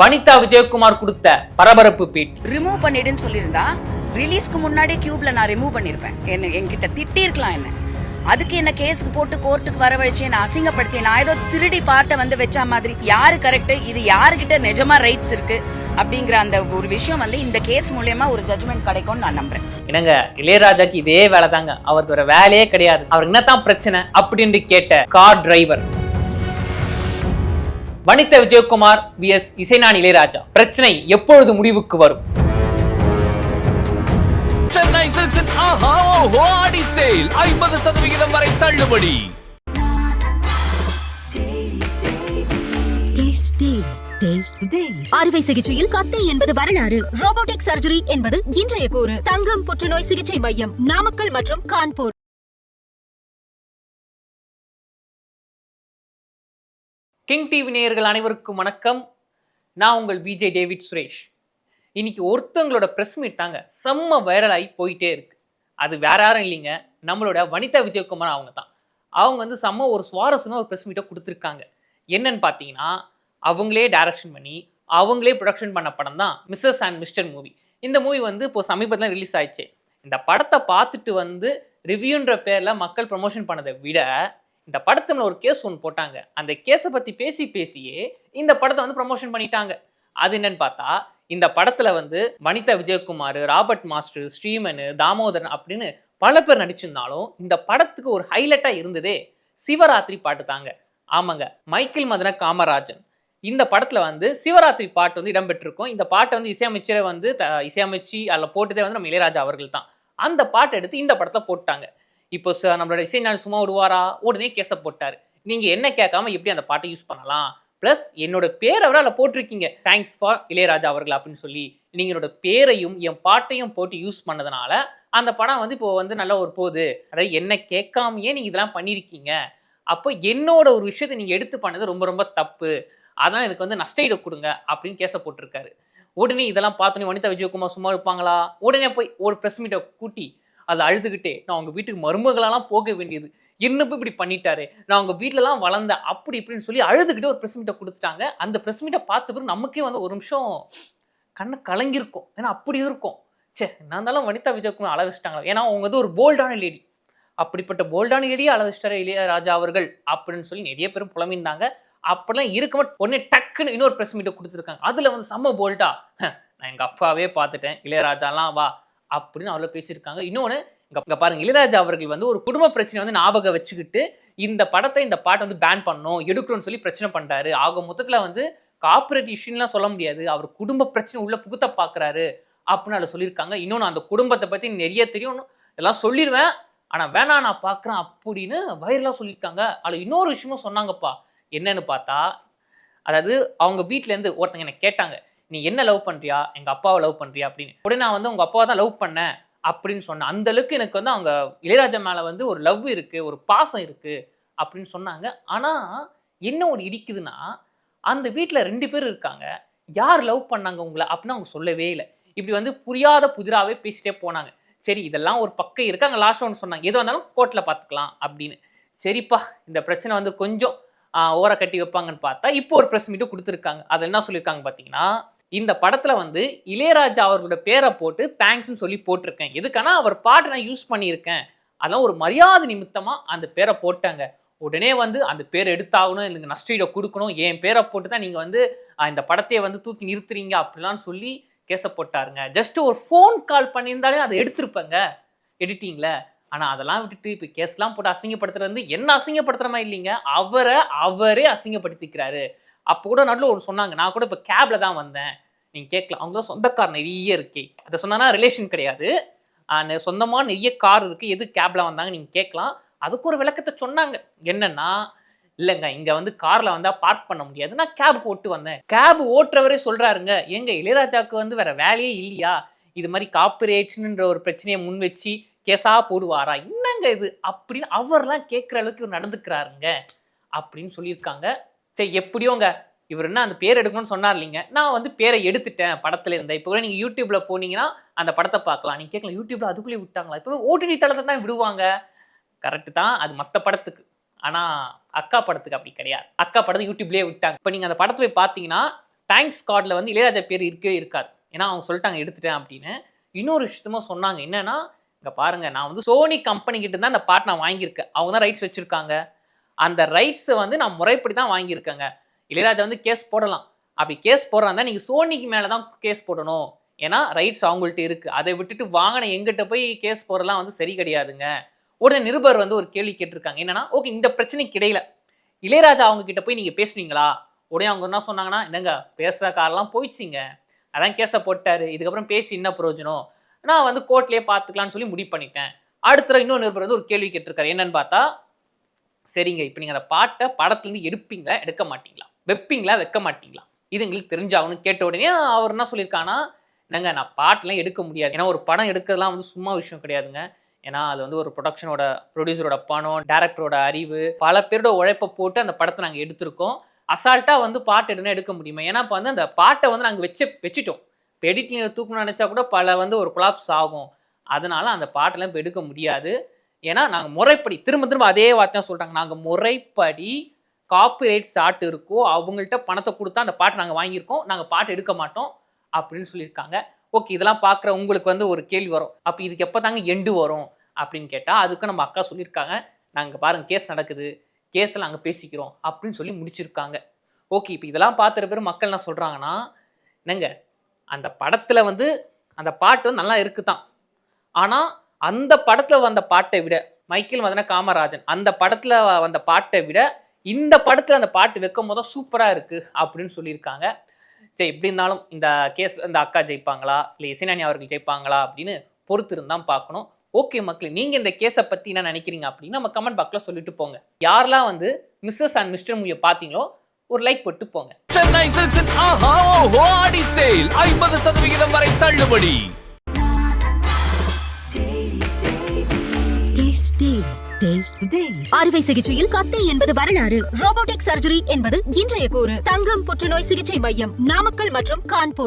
வனிதா விஜயகுமார் கொடுத்த பரபரப்பு beat remove பண்ணிடுன்னு சொல்லியிருந்தா ரிலீஸ்க்கு முன்னாடி கியூப்ல நான் ரிமூவ் பண்ணிருப்பேன். என்கிட்ட திட்டி இருக்கலாம் என்ன, அதுக்கு என்ன கேஸ்க்கு போட்டு கோர்ட்டுக்கு வரவழைச்சு என்ன அசிங்கப்படுத்தி நான் ஏதோ திருடி பாட்டை வந்து வச்ச மாதிரி. யாரு கரெக்ட், இது யாருகிட்ட நிஜமா ரைட்ஸ் இருக்கு அப்படிங்கிற அந்த ஒரு விஷயம் வந்து இந்த கேஸ் மூலமா ஒரு ஜட்ஜ்மெண்ட் கிடைக்கும்னு நான் நம்புறேன். என்னங்க, இளையராஜாக்கு இதே வேலை தாங்க, அவருக்கு வேற வேலையே கிடையாது. அவருக்கு என்னதான் பிரச்சனை அப்படின்னு கேட்ட car driver Vanitha Vijayakumar VS இசைஞானி இளையராஜா பிரச்சனை எப்பொழுது முடிவுக்கு வரும்? சென்னை சில்க்ஸின் ஆஹா ஓஹோ ஆடி சேல் 50% வரை தள்ளுபடி. அறுவை சிகிச்சையில் கத்தை என்பது வரலாறு, ரோபோட்டிக் சர்ஜரி என்பது இன்றைய கூறு. தங்கம் புற்றுநோய் சிகிச்சை மையம், நாமக்கல் மற்றும் கான்பூர். கிங் டிவி நேயர்கள் அனைவருக்கும் வணக்கம். நான் உங்கள் விஜய் டேவிட் சுரேஷ். இன்னைக்கு ஒருத்தவங்களோட ப்ரெஸ் மீட் தாங்க செம்ம வைரலாகி போயிட்டே இருக்கு. அது வேற யாரும் இல்லைங்க, நம்மளோட வனிதா விஜயகுமார் அவங்க தான். அவங்க வந்து செம்ம ஒரு சுவாரஸ்யமாக ஒரு ப்ரெஸ் மீட்டை கொடுத்துருக்காங்க. என்னன்னு பார்த்தீங்கன்னா, அவங்களே டைரக்ஷன் பண்ணி அவங்களே ப்ரொடக்ஷன் பண்ண படம் தான் மிஸ்ஸஸ் அண்ட் மிஸ்டர் மூவி. இந்த மூவி வந்து இப்போ சமீபத்தில் ரிலீஸ் ஆயிடுச்சு. இந்த படத்தை பார்த்துட்டு வந்து ரிவ்யூன்ற பேரில் மக்கள் ப்ரமோஷன் பண்ணதை விட இந்த படத்துல ஒரு கேஸ் ஒன்று போட்டாங்க. அந்த கேஸை பற்றி பேசியே இந்த படத்தை வந்து ப்ரமோஷன் பண்ணிட்டாங்க. அது என்னன்னு பார்த்தா, இந்த படத்தில் வந்து வனிதா விஜயகுமார், ராபர்ட் மாஸ்டர், ஸ்ரீமன், தாமோதரன் அப்படின்னு பல பேர் நடிச்சிருந்தாலும் இந்த படத்துக்கு ஒரு ஹைலைட்டாக இருந்ததே சிவராத்திரி பாட்டு தாங்க. ஆமாங்க, மைக்கேல் மதன காமராஜன் இந்த படத்தில் வந்து சிவராத்திரி பாட்டு வந்து இடம்பெற்றிருக்கும். இந்த பாட்டை வந்து இசையமைச்சரை வந்து இசையமைச்சு அதில் போட்டதே வந்து நம்ம இளையராஜா அவர்கள் தான். அந்த பாட்டை எடுத்து இந்த படத்தை போட்டாங்க. இப்போ நம்மளோட இசைஞானி சும்மா விடுவாரா, உடனே கேஸை போட்டார். நீங்கள் என்ன கேட்காம எப்படி அந்த பாட்டை யூஸ் பண்ணலாம், ப்ளஸ் என்னோட பேரை விட அதில் போட்டிருக்கீங்க, தேங்க்ஸ் ஃபார் இளையராஜா அவர்கள் அப்படின்னு சொல்லி நீங்கள் என்னோட பேரையும் என் பாட்டையும் போட்டு யூஸ் பண்ணதுனால அந்த படம் வந்து இப்போ வந்து நல்ல ஒரு போகுது. அதாவது என்ன கேட்காமையே நீங்கள் இதெல்லாம் பண்ணியிருக்கீங்க, அப்போ என்னோட ஒரு விஷயத்தை நீங்கள் எடுத்து பண்ணது ரொம்ப ரொம்ப தப்பு, அதனால் எனக்கு வந்து நஷ்ட ஈடு கொடுங்க அப்படின்னு கேஸை போட்டிருக்காரு. உடனே இதெல்லாம் பார்த்தோன்னே வனிதா விஜயகுமார் சும்மா இருப்பாங்களா? உடனே போய் ஒரு ப்ரெஸ் மீட்டை கூட்டி அதை அழுதுகிட்டே, நான் அவங்க வீட்டுக்கு மருமகளெல்லாம் போக வேண்டியது, என்ன போய் இப்படி பண்ணிட்டாரு, நான் அவங்க வீட்டிலலாம் வளர்ந்தேன் அப்படி இப்படின்னு சொல்லி அழுதுகிட்டே ஒரு ப்ரெஸ் மீட்டை கொடுத்துட்டாங்க. அந்த ப்ரெஸ் மீட்டை பார்த்த பிறகு நமக்கே வந்து ஒரு நிமிஷம் கண்ணை கலங்கியிருக்கும். ஏன்னா அப்படி இருக்கும், சே நான் இருந்தாலும் வனிதா விஜயகுமார் அள வச்சிட்டாங்களா. ஏன்னா அவங்க வந்து ஒரு போல்டான லேடி, அப்படிப்பட்ட போல்டான லேடியே அள வச்சிட்டாரு இளையராஜா அவர்கள் அப்படின்னு சொல்லி நிறைய பேரும் புலம்பிருந்தாங்க. அப்படிலாம் இருக்க உடனே டக்குன்னு இன்னொரு ப்ரெஸ் மீட்டை கொடுத்துருக்காங்க. அதில் வந்து செம்ம போல்டா, நான் எங்கள் அப்பாவே பார்த்துட்டேன், இளையராஜாலாம் வா அப்படின்னு அவர்கள் பேசியிருக்காங்க. இன்னொன்று இங்கே பாருங்க, இளையராஜா அவர்கள் வந்து ஒரு குடும்ப பிரச்சனை வந்து ஞாபகம் வச்சுக்கிட்டு இந்த படத்தை இந்த பாட்டை வந்து பேன் பண்ணணும் எடுக்கணும்னு சொல்லி பிரச்சனை பண்ணுறாரு. ஆக மொத்தத்தில் வந்து கார்பரேட் இஷ்யூலாம் சொல்ல முடியாது, அவர் குடும்ப பிரச்சனை உள்ள புகுத்த பார்க்குறாரு அப்படின்னு அதில் சொல்லியிருக்காங்க. இன்னொன்று அந்த குடும்பத்தை பற்றி நிறைய தெரியும், எல்லாம் சொல்லிடுவேன், ஆனால் வேணாம் நான் பார்க்குறேன் அப்படின்னு வைரலாக சொல்லியிருக்காங்க. அதில் இன்னொரு விஷயமும் சொன்னாங்கப்பா. என்னன்னு பார்த்தா, அதாவது அவங்க வீட்டிலேருந்து ஒருத்தங்க என்னை கேட்டாங்க, நீ என்ன லவ் பண்ணுறியா, எங்கள் அப்பாவை லவ் பண்ணுறியா அப்படின்னு. உடனே நான் வந்து உங்கள் அப்பாவை தான் லவ் பண்ணேன் அப்படின்னு சொன்னேன். அந்த அளவுக்கு எனக்கு வந்து அவங்க இளையராஜா மேலே வந்து ஒரு லவ் இருக்குது, ஒரு பாசம் இருக்குது அப்படின்னு சொன்னாங்க. ஆனால் என்ன ஒரு இடிக்குதுன்னா, அந்த வீட்டில் 2 பேர் இருக்காங்க, யார் லவ் பண்ணாங்க உங்களை அப்படின்னு அவங்க சொல்லவே இல்லை. இப்படி வந்து புரியாத புதிராகவே பேசிட்டே போனாங்க. சரி இதெல்லாம் ஒரு பக்கம் இருக்கு. அங்கே லாஸ்ட் ஒன்று சொன்னாங்க, எது வந்தாலும் கோர்ட்டில் பார்த்துக்கலாம் அப்படின்னு. சரிப்பா, இந்த பிரச்சனை வந்து கொஞ்சம் ஓர கட்டி வைப்பாங்கன்னு பார்த்தா இப்போ ஒரு ப்ரெஸ் மீட்டும் கொடுத்துருக்காங்க. அது என்ன சொல்லியிருக்காங்க பார்த்தீங்கன்னா, இந்த படத்தில் வந்து இளையராஜா அவர்களோட பேரை போட்டு தேங்க்ஸ்ன்னு சொல்லி போட்டிருக்கேன். எதுக்கானா அவர் பாட்டை நான் யூஸ் பண்ணியிருக்கேன், அதெல்லாம் ஒரு மரியாதை நிமித்தமாக அந்த பேரை போட்டாங்க. உடனே வந்து அந்த பேரை எடுத்தாகணும், எனக்கு நஷ்டஈடை கொடுக்கணும், என் பேரை போட்டு தான் நீங்கள் வந்து இந்த படத்தையே வந்து தூக்கி நிறுத்துறீங்க அப்படிலாம் சொல்லி கேஸை போட்டாருங்க. ஜஸ்ட் ஒரு ஃபோன் கால் பண்ணியிருந்தாலே அதை எடுத்திருப்பேங்க எடிட்டிங்கில். ஆனால் அதெல்லாம் விட்டுட்டு இப்போ கேஸ்லாம் போட்டு அசிங்கப்படுத்துறது வந்து என்ன அசிங்கப்படுத்துகிற இல்லைங்க, அவரே அசிங்கப்படுத்திக்கிறாரு. அப்போ கூட நடுவில் ஒரு சொன்னாங்க, நான் கூட இப்போ கேபில் தான் வந்தேன், நீங்கள் கேட்கலாம், அவங்க தான் சொந்தக்கார் நிறைய இருக்கே, அதை சொன்னா ரிலேஷன் கிடையாது, சொந்தமாக நிறைய கார் இருக்குது, எது கேபில் வந்தாங்க நீங்கள் கேட்கலாம். அதுக்கு ஒரு விளக்கத்தை சொன்னாங்க. என்னன்னா, இல்லைங்க இங்கே வந்து காரில் வந்தால் பார்க் பண்ண முடியாது, நான் கேப் போட்டு வந்தேன். கேப் ஓட்டுறவரே சொல்கிறாருங்க, எங்க இளையராஜாவுக்கு வந்து வேறு வேலையே இல்லையா, இது மாதிரி காப்பிரைட்ஸ்ன்ற ஒரு பிரச்சனையை முன் வச்சு கேஸாக போடுவாரா, என்னங்க இது அப்படின்னு அவர்லாம் கேட்குற அளவுக்கு இவர் நடந்துக்கிறாருங்க அப்படின்னு சொல்லியிருக்காங்க. சரி எப்படியோங்க, இவர் என்ன அந்த பேர் எடுக்கணும்னு சொன்னார் இல்லைங்க, நான் வந்து பேரை எடுத்துட்டேன் படத்துல இருந்தேன். இப்போ கூட நீங்கள் யூடியூப்ல போனீங்கன்னா அந்த படத்தை பார்க்கலாம். நீங்கள் கேட்கலாம், யூடியூப்ல அதுக்குள்ளேயே விட்டாங்களா, இப்போ ஓடிடி தளத்தை தான் விடுவாங்க. கரெக்டு தான், அது மற்ற படத்துக்கு. ஆனால் அக்கா படத்துக்கு அப்படி கிடையாது. அக்கா படத்தை யூடியூப்லேயே விட்டாங்க. இப்போ நீங்கள் அந்த படத்தை போய் பார்த்தீங்கன்னா தேங்க்ஸ் கார்டில் வந்து இளையராஜா பேர் இருக்கவே இருக்காது. ஏன்னா அவங்க சொல்லிட்டாங்க எடுத்துட்டேன் அப்படின்னு. இன்னொரு விஷயமா சொன்னாங்க என்னன்னா, இங்கே பாருங்க நான் வந்து சோனி கம்பெனி கிட்ட தான் அந்த பாட்டு நான் வாங்கியிருக்கேன். அவங்க தான் ரைட்ஸ் வச்சிருக்காங்க. அந்த ரைட்ஸை வந்து நான் முறைப்படி தான் வாங்கியிருக்கேங்க. இளையராஜா வந்து கேஸ் போடலாம். அப்படி கேஸ் போடுறாங்க நீங்கள் சோனிக்கு மேலே தான் கேஸ் போடணும். ஏன்னா ரைட்ஸ் அவங்கள்ட்ட இருக்குது. அதை விட்டுட்டு வாங்கின எங்கிட்ட போய் கேஸ் போடலாம் வந்து சரி கிடையாதுங்க. உடனே நிருபர் வந்து ஒரு கேள்வி கேட்டிருக்காங்க. என்னன்னா, ஓகே இந்த பிரச்சனைக்கு இடையில இளையராஜா அவங்க கிட்ட போய் நீங்கள் பேசுனீங்களா? உடனே அவங்க என்ன சொன்னாங்கன்னா, என்னங்க பேசுகிற காரெல்லாம் போயிடுச்சிங்க. அதான் கேஸை போட்டாரு. இதுக்கப்புறம் பேசி என்ன பிரயோஜனம்? நான் வந்து கோர்ட்லேயே பார்த்துக்கலான்னு சொல்லி முடிவு பண்ணிட்டேன். அடுத்த இன்னொரு நிருபர் வந்து ஒரு கேள்வி கேட்டிருக்காரு. என்னன்னு பார்த்தா, சரிங்க இப்போ நீங்கள் அந்த பாட்டை படத்துலேருந்து எடுப்பீங்களா எடுக்க மாட்டீங்களா? வைப்பீங்களா வைக்க மாட்டீங்களா? இது எங்களுக்கு தெரிஞ்சாகணும்னு கேட்ட உடனே அவர் என்ன சொல்லியிருக்காங்கன்னா, என்னங்க நான் பாட்டெலாம் எடுக்க முடியாது. ஏன்னா ஒரு படம் எடுக்கிறதுலாம் வந்து சும்மா விஷயம் கிடையாதுங்க. ஏன்னா அது வந்து ஒரு ப்ரொடக்ஷனோட ப்ரொடியூசரோட பணம், டேரக்டரோட அறிவு, பல பேரோட உழைப்பை போட்டு அந்த படத்தை நாங்கள் எடுத்திருக்கோம். அசால்ட்டாக வந்து பாட்டு எடுனா எடுக்க முடியுமா? ஏன்னா இப்போ வந்து அந்த பாட்டை வந்து நாங்கள் வச்சுட்டோம். இப்போ எடிட்டிங்கில் தூக்கணும்னு நினச்சா கூட பல வந்து ஒரு கொலாப்ஸ் ஆகும். அதனால அந்த பாட்டெல்லாம் இப்போ எடுக்க முடியாது. ஏன்னா நாங்கள் முறைப்படி திரும்ப அதே வார்த்தையாக சொல்கிறாங்க. நாங்கள் முறைப்படி காப்பிரைட் ஷாட் இருக்கோ அவங்கள்ட்ட பணத்தை கொடுத்தா அந்த பாட்டை நாங்கள் வாங்கியிருக்கோம். நாங்கள் பாட்டு எடுக்க மாட்டோம் அப்படின்னு சொல்லியிருக்காங்க. ஓகே இதெல்லாம் பார்க்குற உங்களுக்கு வந்து ஒரு கேள்வி வரும். அப்போ இதுக்கு எப்போ தாங்க எண்டு வரும் அப்படின்னு கேட்டால், அதுக்கு நம்ம அக்கா சொல்லியிருக்காங்க. நாங்கள் பாருங்கள் கேஸ் நடக்குது, கேஸில் நாங்கள் பேசிக்கிறோம் அப்படின்னு சொல்லி முடிச்சிருக்காங்க. ஓகே இப்போ இதெல்லாம் பார்த்துற பேர் மக்கள் என்ன சொல்கிறாங்கன்னா, என்னங்க அந்த படத்தில் வந்து அந்த பாட்டு வந்து நல்லா இருக்குதான். ஆனால் அந்த படத்தில் வந்த பாட்டை விட மைக்கேல் மதன காமராஜன் அந்த படத்தில் வந்த பாட்டை விட இந்த படத்தில் அந்த பாட்டு வைக்கும் போது சூப்பராக இருக்குது அப்படின்னு சொல்லியிருக்காங்க. சரி எப்படி இருந்தாலும் இந்த கேஸ் இந்த அக்கா ஜெயிப்பாங்களா இல்லை இசைஞானி அவர்கள் ஜெயிப்பாங்களா அப்படின்னு பொறுத்து இருந்தால் பார்க்கணும். ஓகே மக்களே, நீங்கள் இந்த கேஸை பற்றி என்ன நினைக்கிறீங்க அப்படின்னு நம்ம கமெண்ட் பாக்ஸில் சொல்லிட்டு போங்க. யாரெல்லாம் வந்து மிஸ்ஸஸ் அண்ட் மிஸ்டர் மூவியை பார்த்தீங்களோ ஒரு லைக் போட்டு போங்க. சென்னை சில்க்ஸின் ஆஹா ஓஹோ ஆடி சேல் 50% வரை தள்ளுபடி. அறுவை சிகிச்சையில் கத்தை என்பது வரலாறு, ரோபோட்டிக் சர்ஜரி என்பது இன்றைய கூறு. தங்கம் புற்றுநோய் சிகிச்சை மையம், நாமக்கல் மற்றும் கான்பூர்.